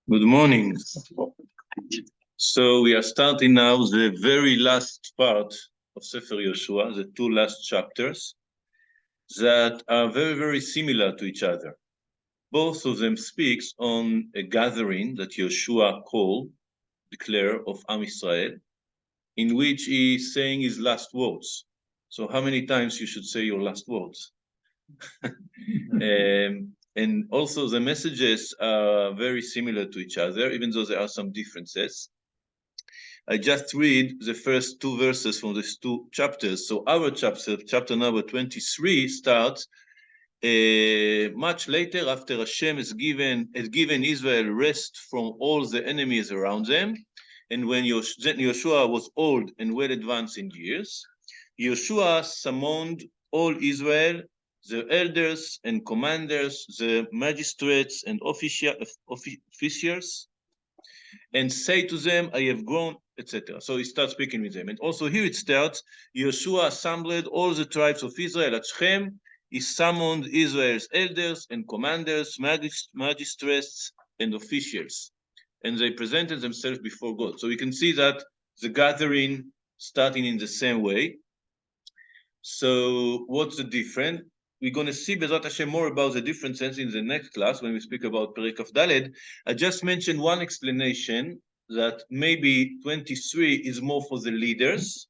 Good morning. So we are starting now the very last part of Sefer Yehoshua, the two last chapters that are very, very similar to each other. Both of them speaks on a gathering that Yehoshua declare of Am Israel, in which he is saying his last words. So how many times you should say your last words? And also the messages are very similar to each other, even though there are some differences. I just read the first two verses from these two chapters. So our chapter number 23, starts much later after Hashem has given Israel rest from all the enemies around them. And when Yehoshua was old and well advanced in years, Yehoshua summoned all Israel, the elders and commanders, the magistrates and officials, and say to them, I have grown, etc. So he starts speaking with them. And also here it starts, Yehoshua assembled all the tribes of Israel at Shechem. He summoned Israel's elders and commanders, magistrates, and officials. And they presented themselves before God. So we can see that the gathering starting in the same way. So what's the difference? We're going to see Bezrat Hashem more about the differences in the next class when we speak about Perek of Daled. I just mentioned one explanation that maybe 23 is more for the leaders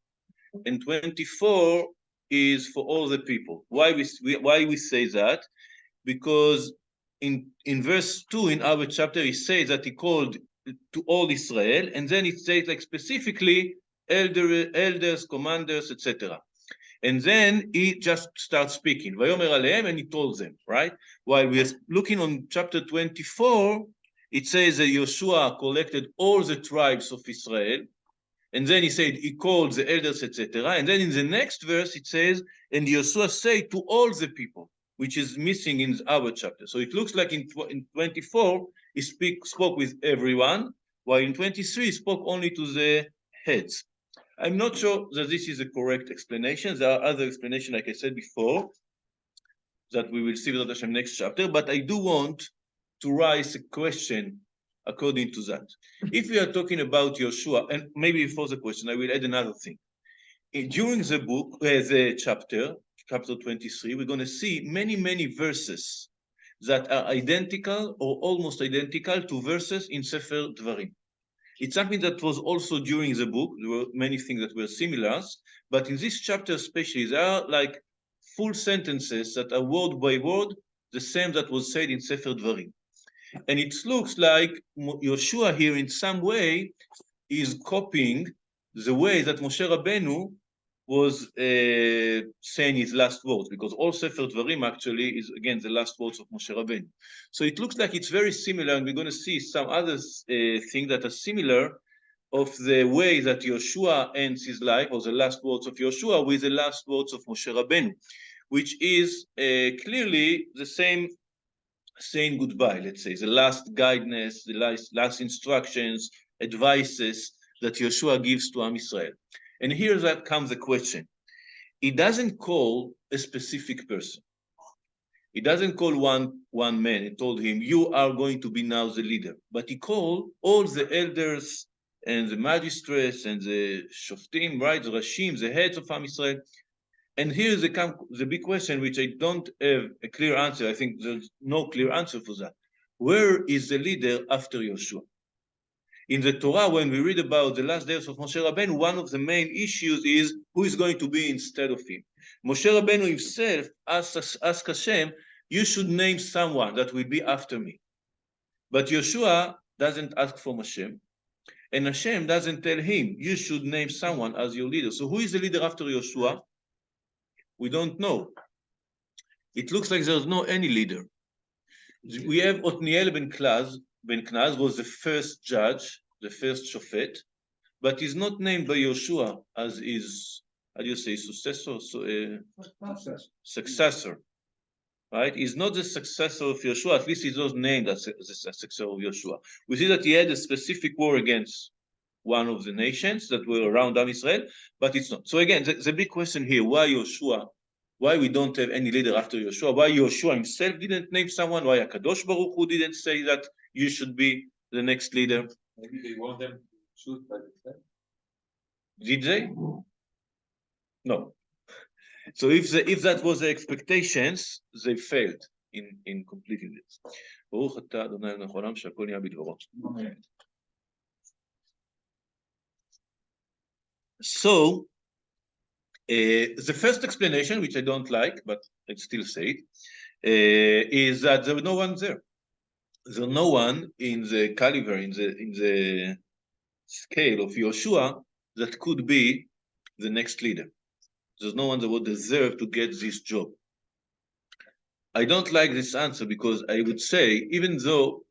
and 24 is for all the people. Why we say that? Because in verse 2 in our chapter, he says that he called to all Israel, and then it says like specifically elders, commanders, etc. And then he just starts speaking, Vayomer Alehem, and he told them, right? While we're looking on chapter 24, it says that Yehoshua collected all the tribes of Israel, and then he said he called the elders, etc. And then in the next verse it says, and Yehoshua said to all the people, which is missing in our chapter. So it looks like in 24 he spoke with everyone, while in 23 he spoke only to the heads. I'm not sure that this is a correct explanation. There are other explanations, like I said before, that we will see in the next chapter, but I do want to raise a question according to that. If we are talking about Yehoshua, and maybe before the question, I will add another thing. During the book, the chapter 23, we're going to see many, many verses that are identical or almost identical to verses in Sefer Dvarim. It's something that was also during the book. There were many things that were similar, but in this chapter especially, there are like full sentences that are word by word the same that was said in Sefer Dvarim. And it looks like Yehoshua here in some way is copying the way that Moshe Rabbeinu was saying his last words, because all Sefer Dvarim actually is again the last words of Moshe Rabbeinu. So it looks like it's very similar, and we're going to see some other things that are similar of the way that Yehoshua ends his life, or the last words of Yehoshua, with the last words of Moshe Rabbeinu, which is clearly the same saying goodbye, let's say, the last guidance, the last instructions, advices that Yehoshua gives to Am Israel. And here that comes the question. He doesn't call a specific person. He doesn't call one man and told him, you are going to be now the leader. But he called all the elders and the magistrates and the shoftim, right, the rashim, the heads of Am Israel. And here's the big question, which I don't have a clear answer. I think there's no clear answer for that. Where is the leader after Yehoshua? In the Torah, when we read about the last days of Moshe Rabbeinu, one of the main issues is who is going to be instead of him. Moshe Rabbeinu himself asked Hashem, you should name someone that will be after me. But Yehoshua doesn't ask from Hashem, and Hashem doesn't tell him, you should name someone as your leader. So who is the leader after Yehoshua? We don't know. It looks like there's no any leader. We have Otniel ben Knaz was the first judge, the first shofet, but he's not named by Yehoshua as his, how do you say, successor, right? He's not the successor of Yehoshua. At least he's not named as the successor of Yehoshua. We see that he had a specific war against one of the nations that were around Am Israel, but it's not. So again, the big question here, why Yehoshua? Why we don't have any leader after Yehoshua? Why Yehoshua himself didn't name someone? Why HaKadosh Baruch Hu didn't say that you should be the next leader. Maybe they want them to choose by themselves. Did they? No. So if that was the expectations, they failed in completing this. ברוך אתה אדוני אלוהינו מלך העולם שהכל נהיה בדברו. So the first explanation, which I don't like, but I still say it, is that there was no one there. There's no one in the caliber, in the scale of Yehoshua that could be the next leader. There's no one that would deserve to get this job. I don't like this answer because I would say, even though,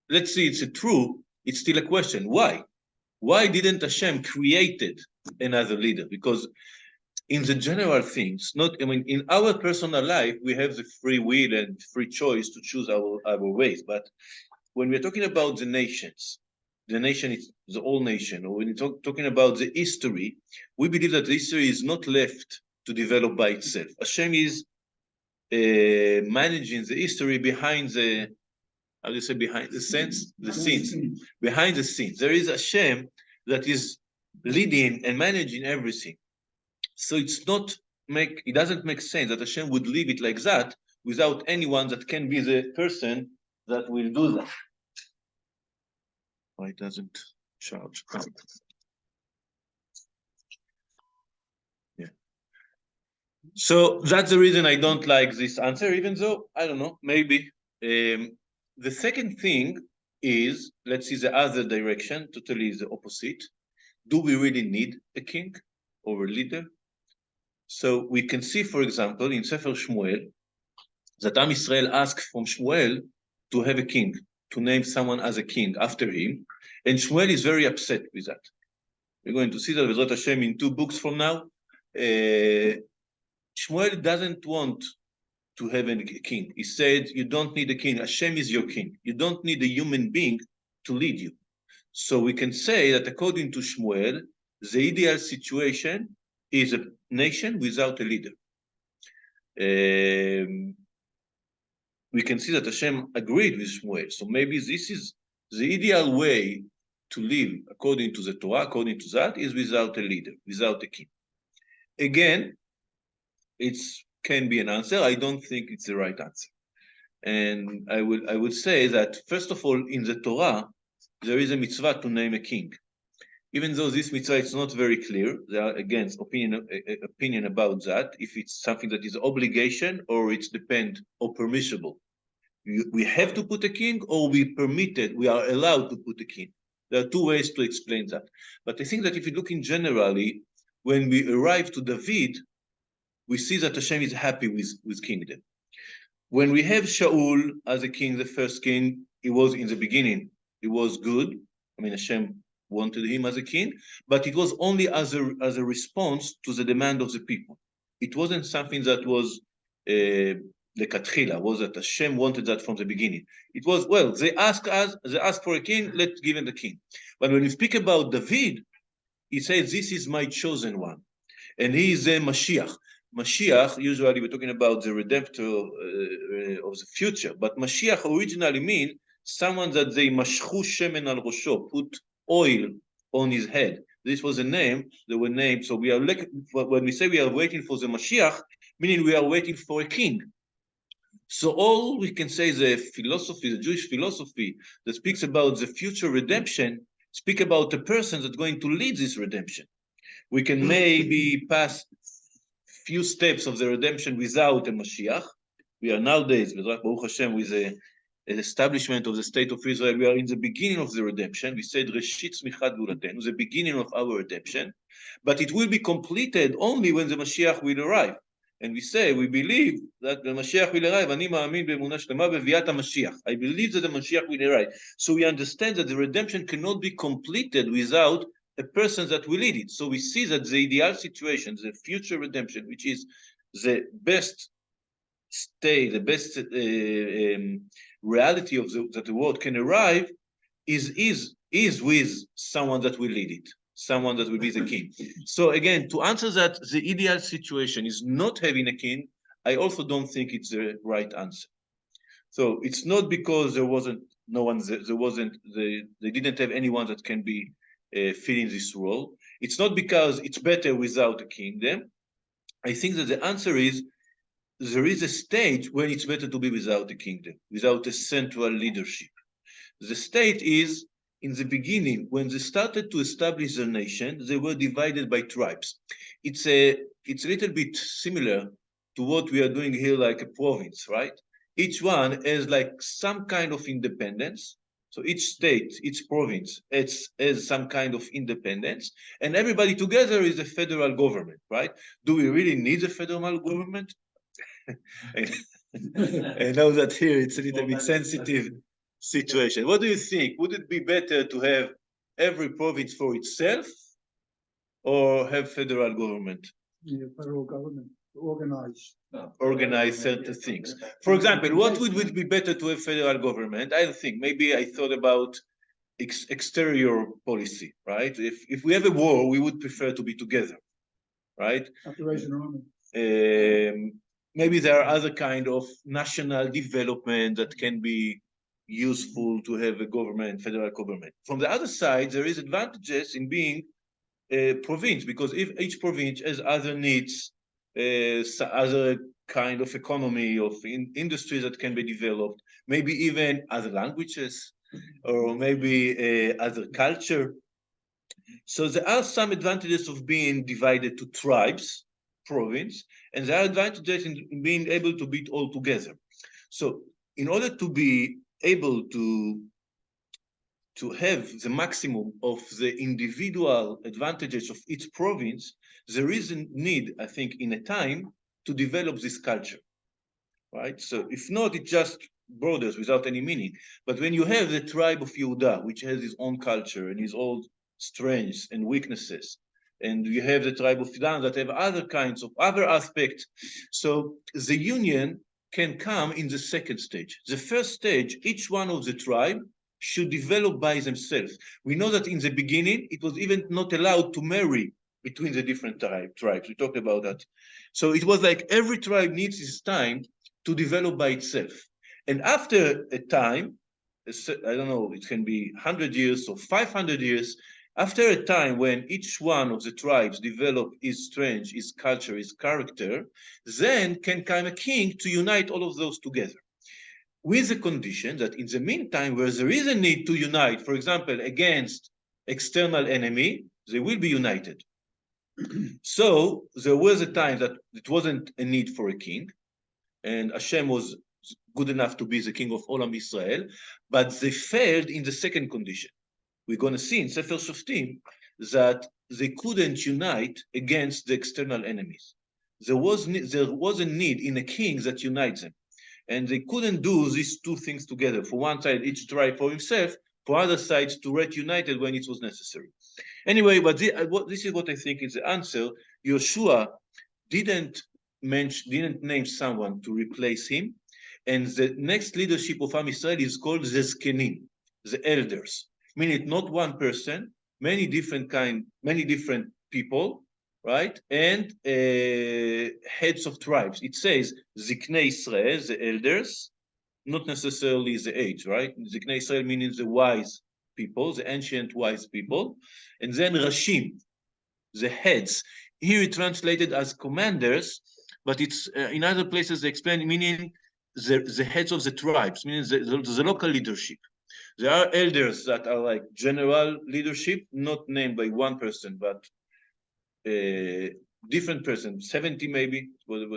let's see, it's true, it's still a question. Why? Why didn't Hashem created another leader? Because in the general things, in our personal life, we have the free will and free choice to choose our ways. But when we're talking about the nations, the nation is the whole nation, or when you're talking about the history, we believe that the history is not left to develop by itself. Hashem is managing the history behind the, how do you say, behind the scenes? The scenes. Behind the scenes. There is Hashem that is leading and managing everything. So it doesn't make sense that Hashem would leave it like that without anyone that can be the person that will do that. Why it doesn't charge? Yeah. So that's the reason I don't like this answer, even though, I don't know, maybe. The second thing is, let's see the other direction, totally the opposite. Do we really need a king or a leader? So we can see, for example, in Sefer Shmuel, that Am Yisrael asked from Shmuel to have a king, to name someone as a king after him, and Shmuel is very upset with that. We're going to see that with Hashem in 2 books from now. Shmuel doesn't want to have a king. He said, you don't need a king. Hashem is your king. You don't need a human being to lead you. So we can say that according to Shmuel, the ideal situation is a nation without a leader. We can see that Hashem agreed with Shmuel. So maybe this is the ideal way to live according to the Torah, according to that, is without a leader, without a king. Again, it can be an answer. I don't think it's the right answer. And I would say that, first of all, in the Torah, there is a mitzvah to name a king. Even though this mitzvah is not very clear, there are, again, opinion about that, if it's something that is obligation or it's depend or permissible. We have to put a king, or we are allowed to put a king. There are 2 ways to explain that. But I think that if you look in generally, when we arrive to David, we see that Hashem is happy with kingdom. When we have Shaul as a king, the first king, he was in the beginning, he was good. I mean, Hashem wanted him as a king, but it was only as a response to the demand of the people. It wasn't something that was lekatchila, was that Hashem wanted that from the beginning. It was, well, they asked for a king, let's give him the king. But when you speak about David, he says, this is my chosen one. And he is a Mashiach. Mashiach, usually we're talking about the redemptor of the future, but Mashiach originally means someone that they mashchu shemen al rosho, put oil on his head. This was a name, they were named. So we are when we say we are waiting for the Mashiach, meaning we are waiting for a king. So all we can say, the Jewish philosophy that speaks about the future redemption, speak about the person that's going to lead this redemption. We can maybe pass few steps of the redemption without a Mashiach. We are nowadays, Baruch Hashem, with the establishment of the state of Israel, we are in the beginning of the redemption. We said, Reshit Tzmichat Geulatenu, the beginning of our redemption, but it will be completed only when the Mashiach will arrive. And we say, we believe that the Mashiach will arrive. Ani ma'amin be'emunah shlema beviat HaMashiach. I believe that the Mashiach will arrive. So we understand that the redemption cannot be completed without a person that will lead it. So we see that the ideal situation, the future redemption, which is the best state, the best reality of that the world can arrive, is with someone that will lead it, someone that will be the king. So again, to answer that, the ideal situation is not having a king. I also don't think it's the right answer. So it's not because there wasn't no one, there wasn't, they didn't have anyone that can be filling this role. It's not because it's better without a kingdom. I think that the answer is there is a stage when it's better to be without a kingdom, without a central leadership. The state is in the beginning, when they started to establish their nation, they were divided by tribes. It's a little bit similar to what we are doing here, like a province, right? Each one has like some kind of independence. So each state, each province has some kind of independence, and everybody together is a federal government, right? Do we really need a federal government? I know that here it's a little bit sensitive situation. What do you think? Would it be better to have every province for itself or have federal government? Yeah, federal government organized. Organize certain things. For example, what would it be better to have federal government? I don't think. Maybe I thought about exterior policy, right? If we have a war, we would prefer to be together, right? Have to raise an army. Maybe there are other kind of national development that can be useful to have a government, federal government. From the other side, there is advantages in being a province, because if each province has other needs, other kind of economy, of industries that can be developed, maybe even other languages, or maybe other culture. So there are some advantages of being divided to tribes, province, and there are advantages in being able to be all together. So in order to be able to have the maximum of the individual advantages of each province, there is a need, I think, in a time to develop this culture, right? So if not, it's just borders without any meaning. But when you have the tribe of Yehuda, which has its own culture and its own strengths and weaknesses, and you have the tribe of Dan that have other kinds of other aspects, so the union can come in the second stage. The first stage, each one of the tribe should develop by themselves. We know that in the beginning, it was even not allowed to marry between the different tribes. We talked about that. So it was like every tribe needs its time to develop by itself. And after a time, I don't know, it can be 100 years or 500 years, after a time when each one of the tribes develop its strength, its culture, its character, then can come a king to unite all of those together. With the condition that in the meantime, where there is a need to unite, for example, against external enemy, they will be united. So there was a time that it wasn't a need for a king, and Hashem was good enough to be the king of all of Israel, but they failed in the second condition. We're going to see in Sefer Shoftim that they couldn't unite against the external enemies. There was a need in a king that unites them. And they couldn't do these two things together. For one side, each tribe for himself, for other sides to get united when it was necessary. Anyway, but this is what I think is the answer. Yehoshua didn't name someone to replace him. And the next leadership of Am Israel is called the Zkenim, the elders. Meaning not one person, many different people, right? And heads of tribes. It says Ziknei Israel, the elders, not necessarily the age, right? Ziknei Israel meaning the wise people, the ancient wise people. And then Rashim, the heads. Here it translated as commanders, but it's in other places they explain meaning the heads of the tribes, meaning the local leadership. There are elders that are like general leadership, not named by one person, but different persons, 70 maybe,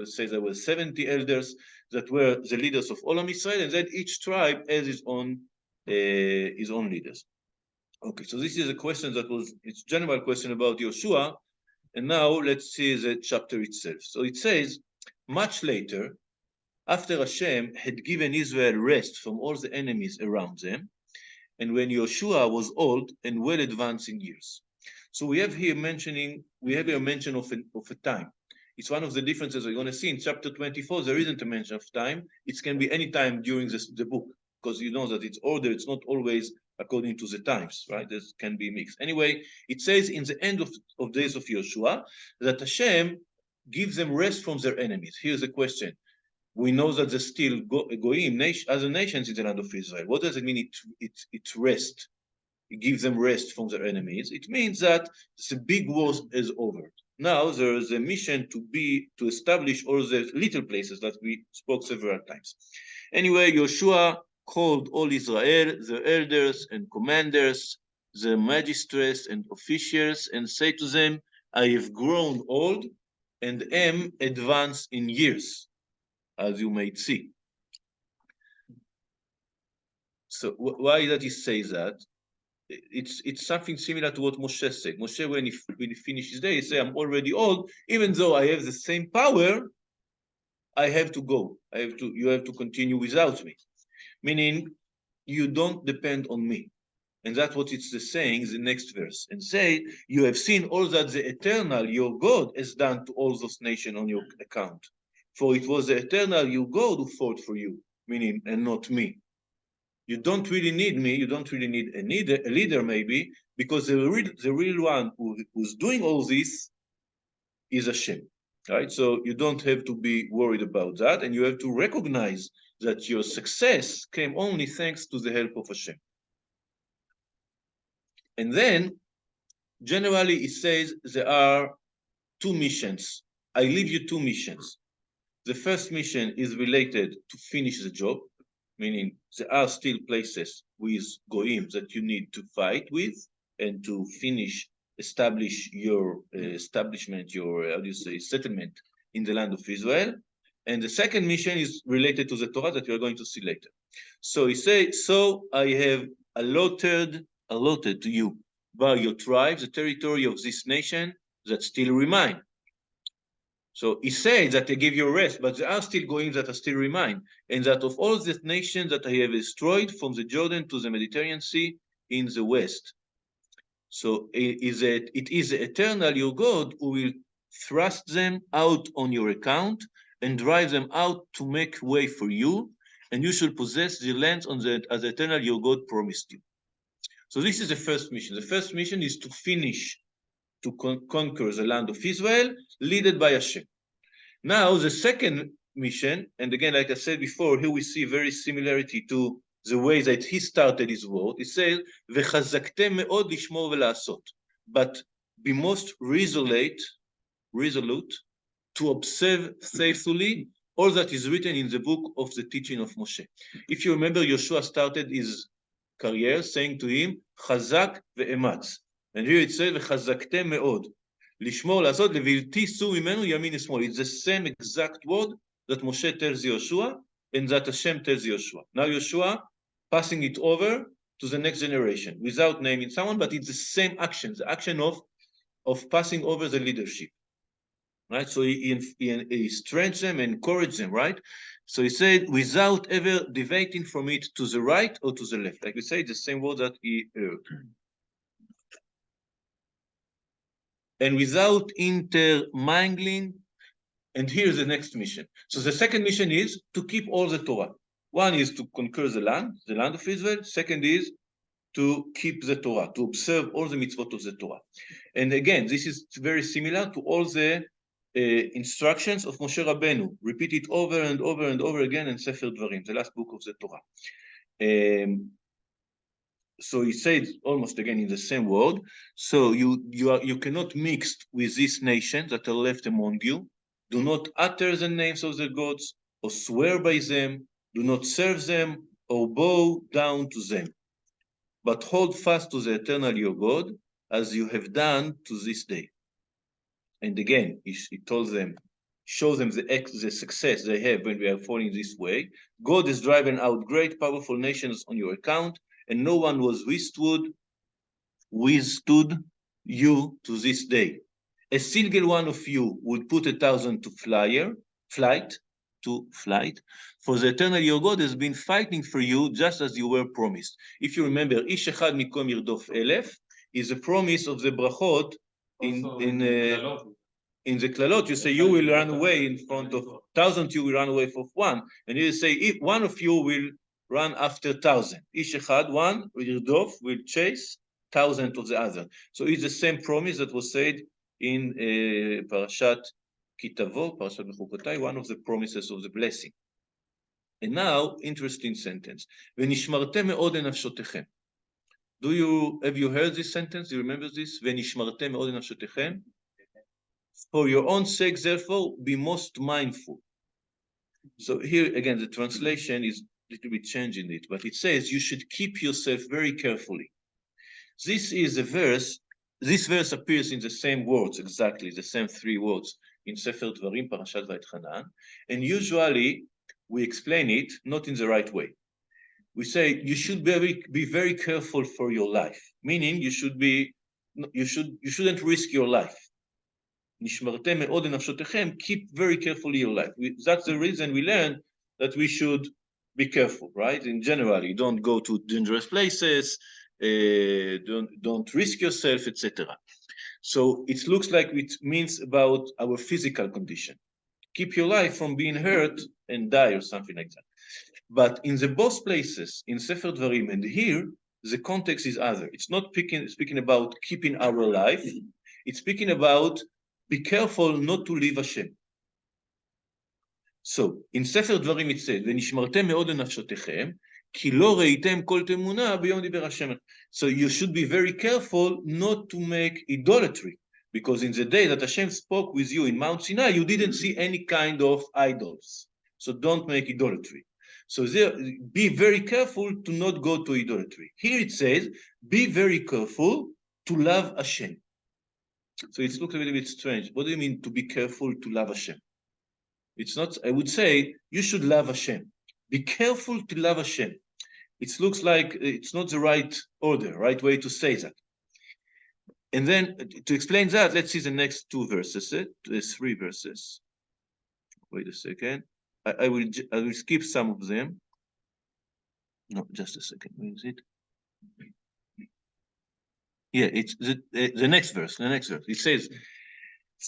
says there were 70 elders that were the leaders of all of Israel, and then each tribe has its own leaders. Okay, so this is a question that was, it's general question about Yehoshua, and now let's see the chapter itself. So it says, much later, after Hashem had given Israel rest from all the enemies around them, and when Yehoshua was old and well advanced in years. So we have here mention of a time. It's one of the differences we're going to see in chapter 24. There isn't a mention of time. It can be any time during the book, because you know that it's order. It's not always according to the times, right? This can be mixed. Anyway, it says in the end of days of Yehoshua that Hashem gives them rest from their enemies. Here's the question. we know that there's still goyim, other nations in the land of Israel. What does it mean? It rest. It gives them rest from their enemies. It means that the big war is over. Now there is a mission to establish all the little places that we spoke several times. Anyway, Yehoshua called all Israel, the elders and commanders, the magistrates and officials, and said to them, I have grown old and am advanced in years, as you may see. So why does he say that? It's something similar to what Moshe said. Moshe, when he finished his day, he said, I'm already old, even though I have the same power, I have to go. You have to continue without me. Meaning, you don't depend on me. And that's what it's saying in the next verse. And say, you have seen all that the eternal, your God, has done to all those nations on your account. For it was the eternal, your God, who fought for you, meaning, and not me. You don't really need me. You don't really need a leader, maybe, because the real one who's doing all this is Hashem, right? So you don't have to be worried about that, and you have to recognize that your success came only thanks to the help of Hashem. And then, generally, it says there are two missions. I leave you two missions. The first mission is related to finish the job, meaning there are still places with goyim that you need to fight with and to establish your establishment, your, how do you say, settlement in the land of Israel. And the second mission is related to the Torah that we are going to see later. So he says, so I have allotted to you by your tribes the territory of this nation that still remain. So he says that they give you rest, but there are still goyim that are still remain, and that of all the nations that I have destroyed from the Jordan to the Mediterranean Sea in the west. So it is the eternal your God who will thrust them out on your account and drive them out to make way for you, and you shall possess the lands as the eternal your God promised you. So this is the first mission. The first mission is to finish to conquer the land of Israel, led by Hashem. Now, the second mission, and again, like I said before, here we see very similarity to the way that he started his word. It says, "V'chazaktem me'od lishmor ve'la'asot," but be most resolute to observe faithfully all that is written in the book of the teaching of Moshe. If you remember, Yehoshua started his career saying to him, "Chazak ve'ematz." And here it says, "V'chazaktem me'od." Lishmor לעשות, לבלתי סור ממנו ימין ושמאל. It's the same exact word that Moshe tells Yehoshua and that Hashem tells Yehoshua. Now Yehoshua passing it over to the next generation without naming someone, but it's the same action, the action of passing over the leadership. Right? So he strengthens them and encourages them, right? So he said, without ever deviating from it to the right or to the left. Like we say, the same word that he heard. And without intermingling. And here's the next mission. So the second mission is to keep all the Torah. One is to conquer the land of Israel. Second is to keep the Torah, to observe all the mitzvot of the Torah. And again, this is very similar to all the instructions of Moshe Rabbeinu, repeated over and over and over again in Sefer Dvarim, the last book of the Torah. So he said almost again in the same word. So you cannot mix with these nations that are left among you. Do not utter the names of the gods or swear by them. Do not serve them or bow down to them. But hold fast to the eternal your God, as you have done to this day. And again, he told them, show them the success they have when we are following this way. God has driven out great, powerful nations on your account, and no one was withstood you to this day. A single one of you would put 1,000 to flight, for the eternal your God has been fighting for you just as you were promised. If you remember, Ish echad mikom yirdof elef is a promise of the brachot in the klalot. You say you will run away in front of 1,000, you will run away for one, and you say if one of you will run after 1,000. Ish echad, one yirdof will chase 1,000 of the other. So it's the same promise that was said in Parashat Kitavo, Parashat Bechukotai, one of the promises of the blessing. And now, interesting sentence. ונשמרתם מאוד לנפשותיכם. Have you heard this sentence? Do you remember this? ונשמרתם מאוד לנפשותיכם. For your own sake, therefore, be most mindful. So here again, the translation is a little bit changing it, but it says you should keep yourself very carefully. This is a verse. This verse appears in the same words, exactly the same three words in Sefer Dvarim, Parashat Vayetchanan, and usually we explain it not in the right way. We say you should be very careful for your life, meaning you shouldn't risk your life. נשמרתם מאוד לנפשותיכם, keep very carefully your life. That's the reason we learn that we should be careful, right? In general, you don't go to dangerous places, don't risk yourself, etc. So it looks like it means about our physical condition. Keep your life from being hurt and die or something like that. But in the both places, in Sefer Dvarim and here, the context is other. It's not speaking about keeping our life. It's speaking about be careful not to leave Hashem. So, in Sefer Dvarim it says, ונשמרתם מאוד לנפשותיכם, כי לא ראיתם כל תמונה ביום דיבר השם. So you should be very careful not to make idolatry, because in the day that Hashem spoke with you in Mount Sinai, you didn't see any kind of idols. So don't make idolatry. So there, be very careful to not go to idolatry. Here it says, be very careful to love Hashem. So it looks a little bit strange. What do you mean to be careful to love Hashem? It's not, I would say, you should love Hashem. Be careful to love Hashem. It looks like it's not the right order, right way to say that. And then to explain that, let's see the next two verses, three verses. Wait a second. I will skip some of them. No, just a second. Where is it? Yeah, it's the next verse. The next verse. It says,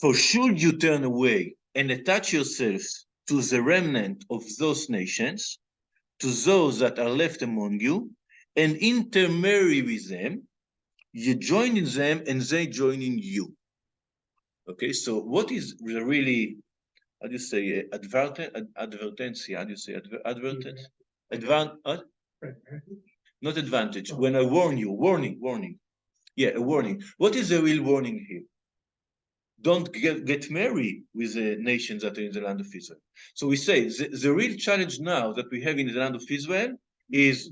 "For should you turn away and attach yourselves to the remnant of those nations, to those that are left among you, and intermarry with them, you join in them and they join in you." Okay, so what is the really, how do you say, advertence? How do you say advertence? Not advantage. When I warn you, warning. Yeah, a warning. What is the real warning here? Don't get married with the nations that are in the land of Israel. So we say the real challenge now that we have in the land of Israel is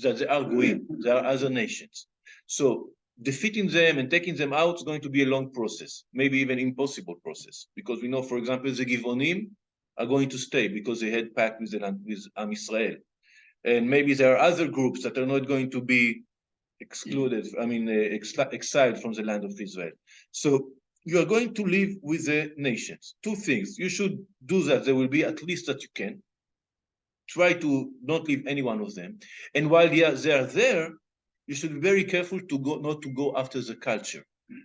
that they are goyim, there are other nations. So defeating them and taking them out is going to be a long process, maybe even impossible process, because we know, for example, the Givonim are going to stay because they had pact with the land, with Am Israel. And maybe there are other groups that are not going to be excluded, exiled from the land of Israel. So you are going to live with the nations. Two things. You should do that. There will be at least that you can. Try to not leave any one of them. And while they are there, you should be very careful not to go after the culture.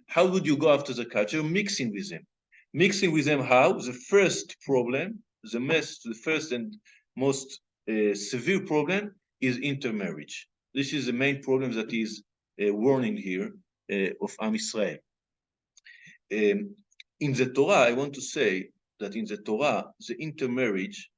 How would you go after the culture? Mixing with them. Mixing with them how? The first problem, the first and most severe problem is intermarriage. This is the main problem that is warning here of Am Israel. In the Torah, I want to say that in the Torah, the intermarriage,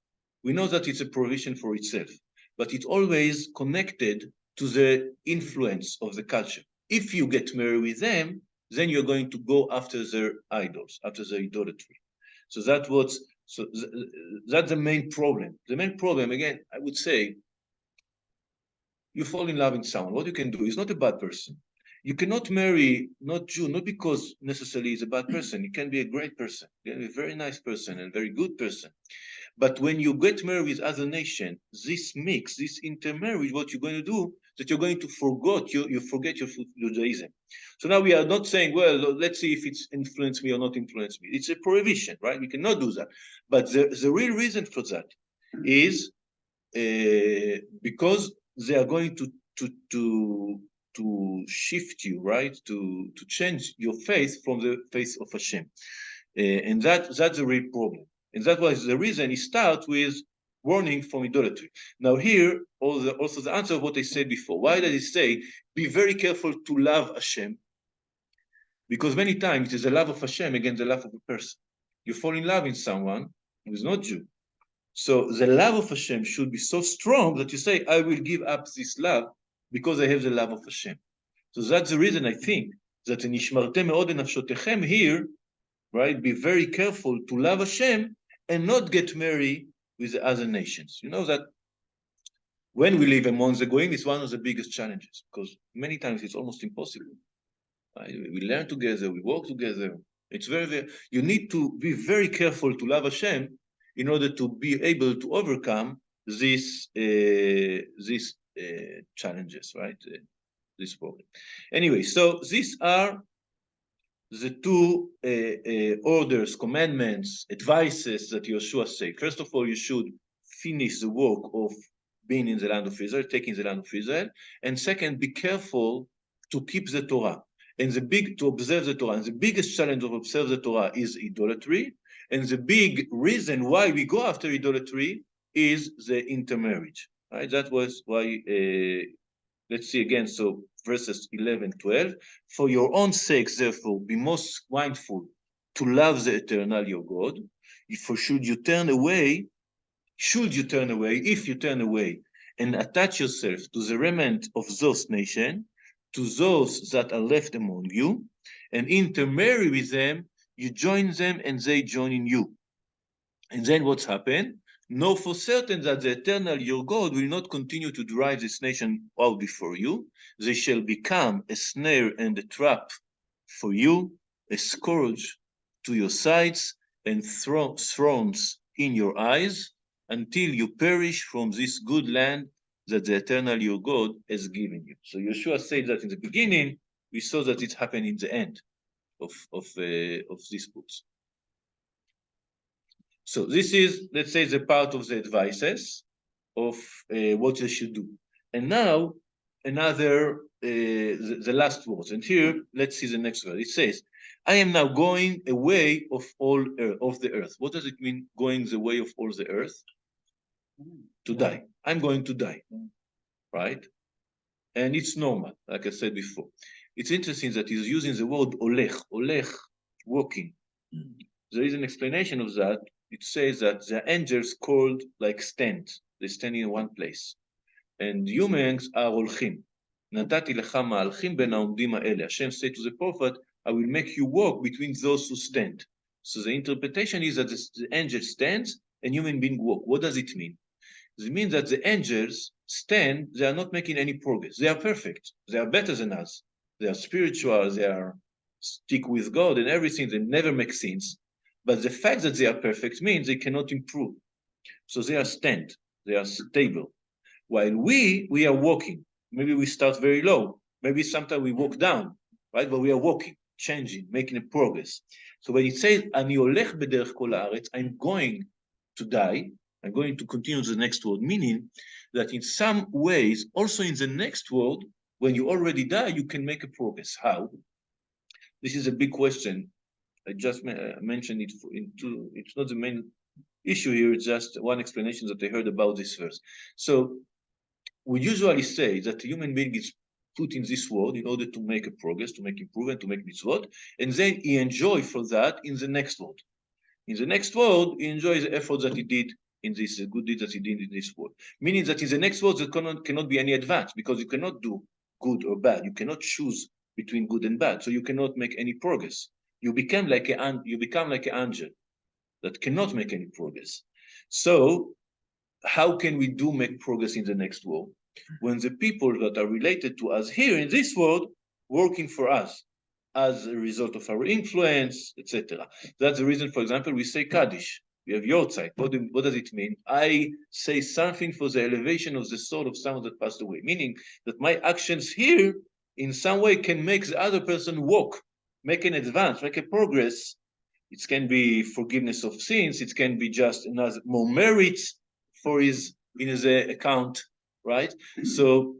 we know that it's a provision for itself, but it's always connected to the influence of the culture. If you get married with them, then you're going to go after their idols, after their idolatry. So that's the main problem. The main problem, again, I would say, you fall in love with someone. What you can do is not a bad person. You cannot marry not Jew, not because necessarily he's a bad person. He can be a great person, a very nice person, and very good person. But when you get married with other nation, this mix, this intermarriage, what you're going to do, that you're going to forget your Judaism. So now we are not saying, well, let's see if it's influenced me or not influenced me. It's a prohibition, right? We cannot do that. But the real reason for that is because they are going to shift you, right? To change your faith from the faith of Hashem. And that's the real problem. And that was the reason he starts with warning from idolatry. Now here, also the answer of what I said before. Why does he say, be very careful to love Hashem? Because many times it is the love of Hashem against the love of a person. You fall in love in someone who is not Jew. So the love of Hashem should be so strong that you say, I will give up this love because I have the love of Hashem. So that's the reason I think that in Nishmartem me'od nafshotechem here, right, be very careful to love Hashem and not get married with the other nations. You know that when we live among the Goyim, it's one of the biggest challenges because many times it's almost impossible. Right? We learn together, we work together. It's very, you need to be very careful to love Hashem in order to be able to overcome these challenges, right? This problem. Anyway, so these are the two orders, commandments, advices that Yehoshua say. First of all, you should finish the work of being in the land of Israel, taking the land of Israel. And second, be careful to keep the Torah. And to observe the Torah. And the biggest challenge of observe the Torah is idolatry. And the big reason why we go after idolatry is the intermarriage. Right? That was why, let's see again. So verses 11, 12. For your own sakes, therefore, be most mindful to love the eternal, your God. If if you turn away, and attach yourself to the remnant of those nations, to those that are left among you, and intermarry with them, you join them and they join in you. And then what's happened? Know for certain that the eternal your God will not continue to drive this nation out before you. They shall become a snare and a trap for you, a scourge to your sides, and thorns in your eyes, until you perish from this good land that the eternal your God has given you. So Yehoshua said that in the beginning. We saw that it happened in the end of these books. So this is, let's say, the part of the advices of what they should do. And now another, the last words. And here, let's see the next word. It says, I am now going away of all of the earth. What does it mean, going the way of all the earth? To die. I'm going to die, right? And it's normal, like I said before. It's interesting that he's using the word olech, walking. There is an explanation of that. It says that the angels called like stand. They stand in one place. And humans are olchim. Natati lecha ma'alchim ben ha'omdim ha'ele. Hashem said to the prophet, I will make you walk between those who stand. So the interpretation is that the angel stands and human being walk. What does it mean? It means that the angels stand, they are not making any progress. They are perfect. They are better than us. They are spiritual. They are stick with God and everything. They never make sins. But the fact that they are perfect means they cannot improve. So they are stand. They are stable. While we are walking. Maybe we start very low. Maybe sometimes we walk down, right? But we are walking, changing, making a progress. So when it says, Ani olech bederech kol haaretz, I'm going to die, I'm going to continue the next world, meaning that in some ways, also in the next world, when you already die, you can make a progress. How? This is a big question. I just mentioned it it's not the main issue here, it's just one explanation that I heard about this verse. So we usually say that a human being is put in this world in order to make a progress, to make improvement, to make mitzvot, and then he enjoys for that in the next world. In the next world, he enjoys the effort that he did in this, good deeds that he did in this world. Meaning that in the next world, there cannot be any advance because you cannot do good or bad. You cannot choose between good and bad, so you cannot make any progress. You become like an angel that cannot make any progress. So how can we make progress in the next world when the people that are related to us here in this world working for us as a result of our influence, etc. That's the reason, for example, we say Kaddish. We have Yortzeit. What does it mean? I say something for the elevation of the soul of someone that passed away, meaning that my actions here in some way can make the other person walk, make an advance, make a progress. It can be forgiveness of sins. It can be just another more merit for in his account, right? So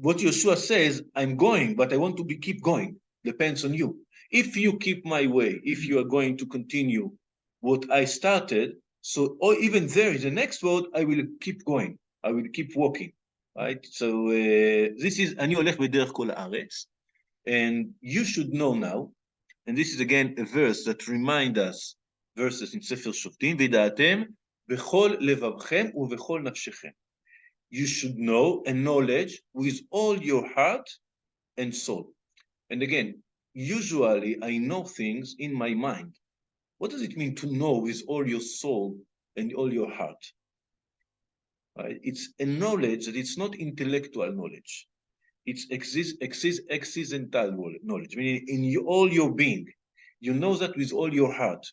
what Yehoshua says, I'm going, but I want to keep going. Depends on you. If you keep my way, if you are going to continue what I started, so or even there in the next world, I will keep going. I will keep walking, right? So this is Ani olech bederech kol haaretz, and you should know now. And this is again a verse that reminds us verses in Sefer Shoftim, וידעתם בכל לבבכם ובכל נפשכם. You should know and knowledge with all your heart and soul. And again, usually I know things in my mind. What does it mean to know with all your soul and all your heart? Right? It's a knowledge that it's not intellectual knowledge. It's existential knowledge, meaning in all your being. You know that with all your heart.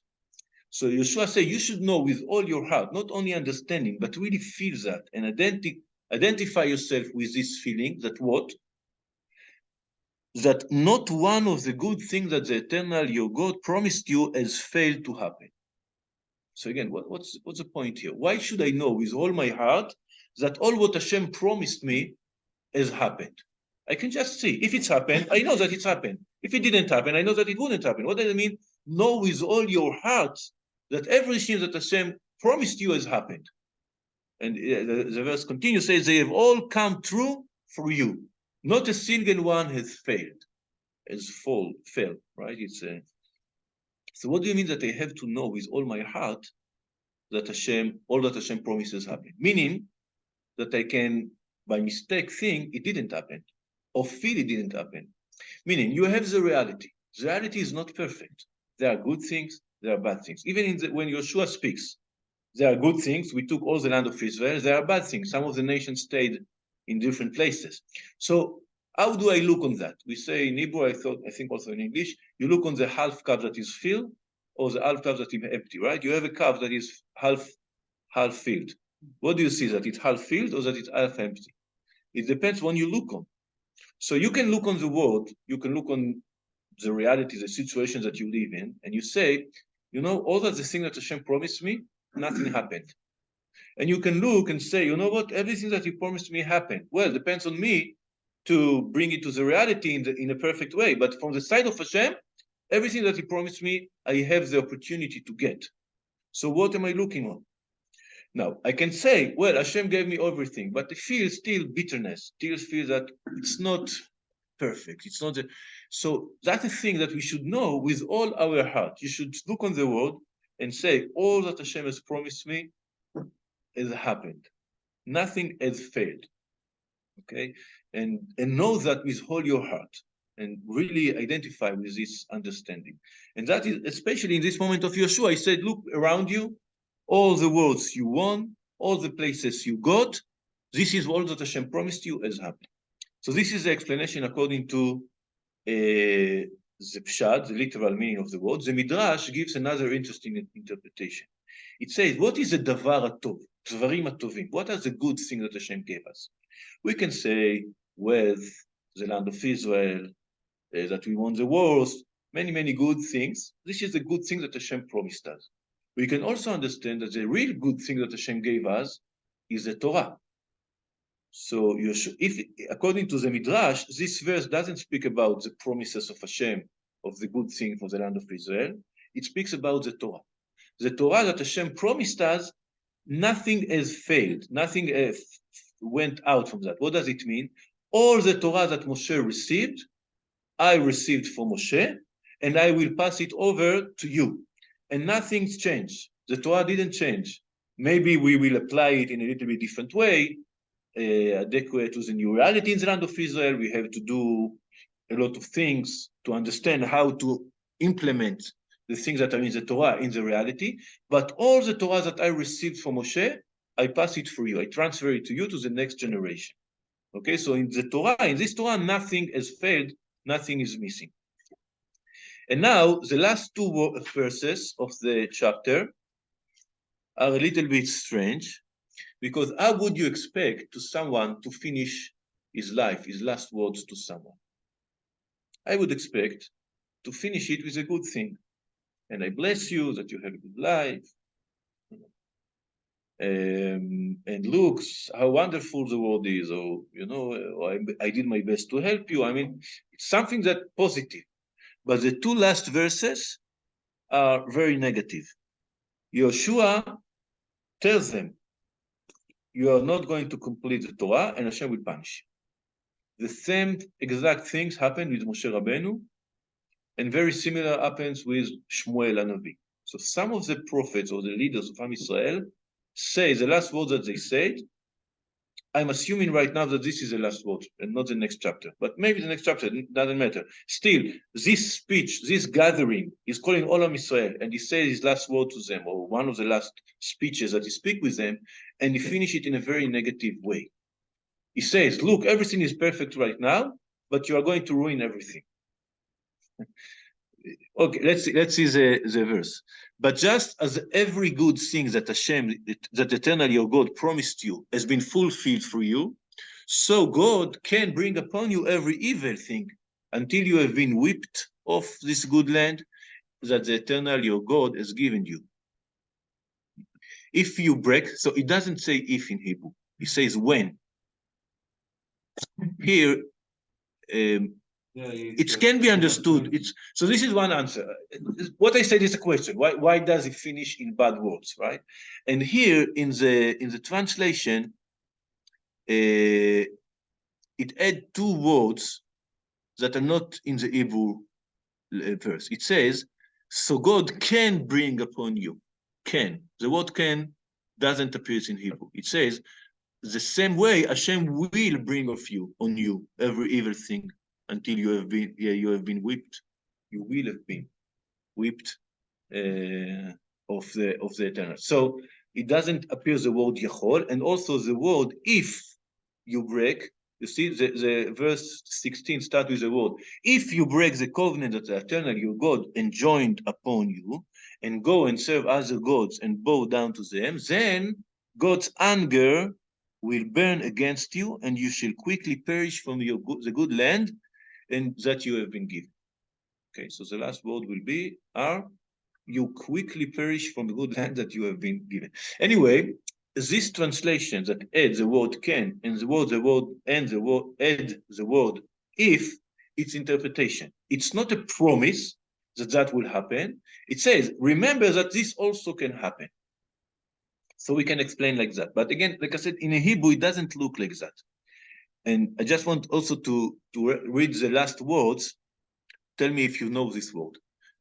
So Yehoshua said, you should know with all your heart, not only understanding, but really feel that and identify yourself with this feeling that what? That not one of the good things that the eternal, your God, promised you has failed to happen. So again, what's the point here? Why should I know with all my heart that all what Hashem promised me has happened? I can just see. If it's happened, I know that it's happened. If it didn't happen, I know that it wouldn't happen. What does it mean? Know with all your heart that everything that Hashem promised you has happened. And the verse continues, says, they have all come true for you. Not a single one has failed, failed, right? So what do you mean that I have to know with all my heart that all that Hashem promises happen? Meaning that I can, by mistake, think it didn't happen, or feel it didn't happen. Meaning you have the reality. The reality is not perfect. There are good things, there are bad things. Even when Yehoshua speaks, there are good things. We took all the land of Israel. There are bad things. Some of the nations stayed in different places. So how do I look on that? We say in Hebrew, I think also in English, you look on the half cup that is filled or the half cup that is empty, right? You have a cup that is half filled. What do you see, that it's half filled or that it's half empty? It depends when you look on. So you can look on the world, you can look on the reality, the situations that you live in, and you say, you know, all that the thing that Hashem promised me, nothing happened. And you can look and say, you know what, everything that he promised me happened. Well, it depends on me to bring it to the reality in a perfect way. But from the side of Hashem, everything that he promised me, I have the opportunity to get. So what am I looking on? Now, I can say, well, Hashem gave me everything, but I feel still bitterness, still feel that it's not perfect. It's not. So that's a thing that we should know with all our heart. You should look on the world and say, all that Hashem has promised me has happened. Nothing has failed. Okay? And know that with all your heart and really identify with this understanding. And that is, especially in this moment of Yehoshua, I said, look around you, all the words you won, all the places you got, this is all that Hashem promised you has happened. So this is the explanation according to the pshat, the literal meaning of the word. The Midrash gives another interesting interpretation. It says, what is the davar atov, dvarim atovim? What are the good things that Hashem gave us? We can say wealth, the land of Israel, that we won the wars, many, many good things. This is the good thing that Hashem promised us. We can also understand that the real good thing that Hashem gave us is the Torah. So if according to the Midrash, this verse doesn't speak about the promises of Hashem, of the good thing for the land of Israel. It speaks about the Torah. The Torah that Hashem promised us, nothing has failed. Nothing went out from that. What does it mean? All the Torah that Moshe received, I received from Moshe, and I will pass it over to you. And nothing's changed. The Torah didn't change. Maybe we will apply it in a little bit different way, adequate to the new reality in the land of Israel. We have to do a lot of things to understand how to implement the things that are in the Torah in the reality. But all the Torah that I received from Moshe, I pass it for you. I transfer it to you, to the next generation. Okay, so in this Torah, nothing has failed, nothing is missing. And now the last two verses of the chapter are a little bit strange, because how would you expect someone to finish his life, his last words to someone? I would expect to finish it with a good thing. And I bless you that you have a good life. And look how wonderful the world is, or I did my best to help you. I mean, it's something that positive. But the two last verses are very negative. Yehoshua tells them, you are not going to complete the Torah, and Hashem will punish you. The same exact things happen with Moshe Rabbeinu, and very similar happens with Shmuel Hanavi. So some of the prophets or the leaders of Am Israel say the last word that they said. I'm assuming right now that this is the last word and not the next chapter, but maybe the next chapter doesn't matter. Still, this speech, this gathering, is calling all of Israel, and he says his last word to them, or one of the last speeches that he speaks with them, and he finishes it in a very negative way. He says, look, everything is perfect right now, but you are going to ruin everything. Okay, let's see the verse. But just as every good thing that Hashem, that eternal your God promised you has been fulfilled for you, so God can bring upon you every evil thing until you have been whipped off this good land that the eternal your God has given you. If you break, so it doesn't say if in Hebrew, it says when. Here, it can be understood. So this is one answer. What I said is a question. Why does it finish in bad words, right? And here in the translation, it adds two words that are not in the Hebrew verse. It says, so God can bring upon you. Can. The word can doesn't appear in Hebrew. It says, the same way Hashem will bring on you every evil thing until you have been whipped. You will have been whipped of the eternal. So it doesn't appear the word Yachol, and also the word if you break. You see, the verse 16 starts with the word if you break the covenant that the eternal your God enjoined upon you, and go and serve other gods and bow down to them, then God's anger will burn against you, and you shall quickly perish from the good land and that you have been given. Okay, so the last word will be you quickly perish from the good land that you have been given. Anyway, this translation that adds the word can and add the word if, it's interpretation. It's not a promise that will happen. It says, remember that this also can happen. So we can explain like that. But again, like I said, in a Hebrew, it doesn't look like that. And I just want also to read the last words. Tell me if you know this word.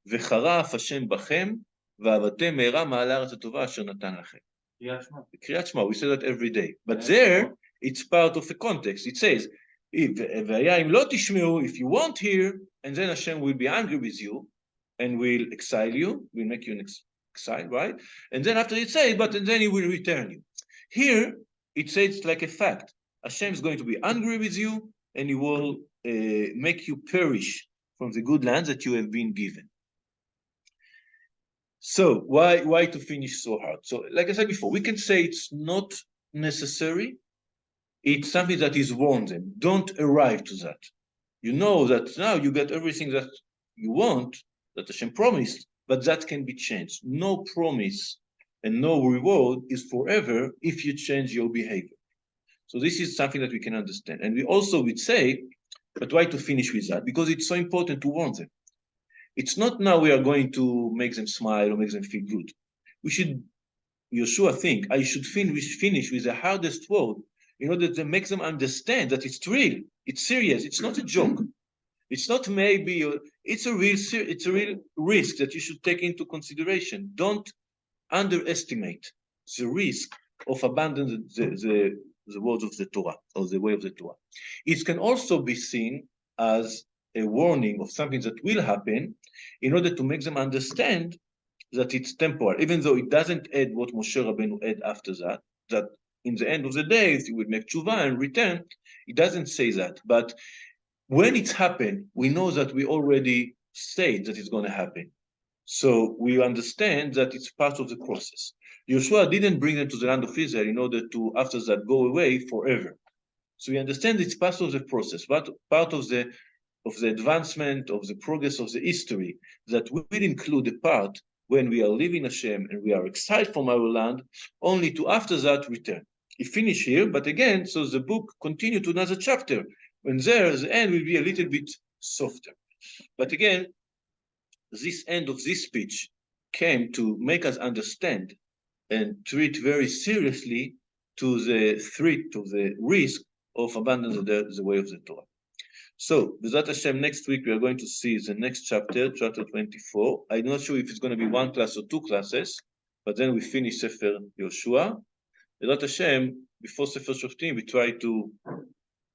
וחרף השם בכם, ועבדתם מהרה מעל הארץ הטובה אשר נתן לכם. קריאת שמע, we say that every day. But there, it's part of the context. It says, והיה אם לא תשמעו, if you won't hear, and then Hashem will be angry with you, and will exile you, will make you an exile, right? And then after it says, but then he will return you. Here, it says like a fact. Hashem is going to be angry with you, and he will make you perish from the good land that you have been given. So why to finish so hard? So like I said before, we can say it's not necessary. It's something that is warned them. Don't arrive to that. You know that now you get everything that you want, that Hashem promised, but that can be changed. No promise and no reward is forever if you change your behavior. So this is something that we can understand. And we also would say, but why to finish with that? Because it's so important to warn them. It's not now we are going to make them smile or make them feel good. We should, Yehoshua think, I should finish with the hardest word in order to make them understand that it's real, it's serious, it's not a joke. It's not maybe, it's a real risk that you should take into consideration. Don't underestimate the risk of abandoning the words of the Torah or the way of the Torah. It can also be seen as a warning of something that will happen in order to make them understand that it's temporal, even though it doesn't add what Moshe Rabbeinu add after that, that in the end of the day, if you will make tshuva and return, it doesn't say that. But when it's happened, we know that we already said that it's going to happen. So we understand that it's part of the process. Yehoshua didn't bring them to the land of Israel in order to, after that, go away forever. So we understand it's part of the process, but part of the advancement, of the progress of the history, that will include the part when we are leaving Hashem and we are exiled from our land, only to after that return. It finished here, but again, so the book continued to another chapter, when there, the end will be a little bit softer. But again, this end of this speech came to make us understand and treat very seriously to the threat, to the risk of abandoning the way of the Torah. So, B'ezrat Hashem, next week we are going to see the next chapter, chapter 24. I'm not sure if it's going to be one class or two classes, but then we finish Sefer Yehoshua. B'ezrat Hashem, before Sefer Shoftim, we try to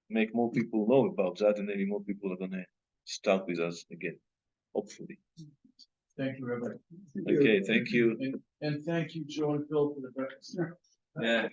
make more people know about that, and maybe more people are going to start with us again, hopefully. Thank you, Rabbi. Okay, thank you. And thank you, Joe and Phil, for the breakfast. Yeah.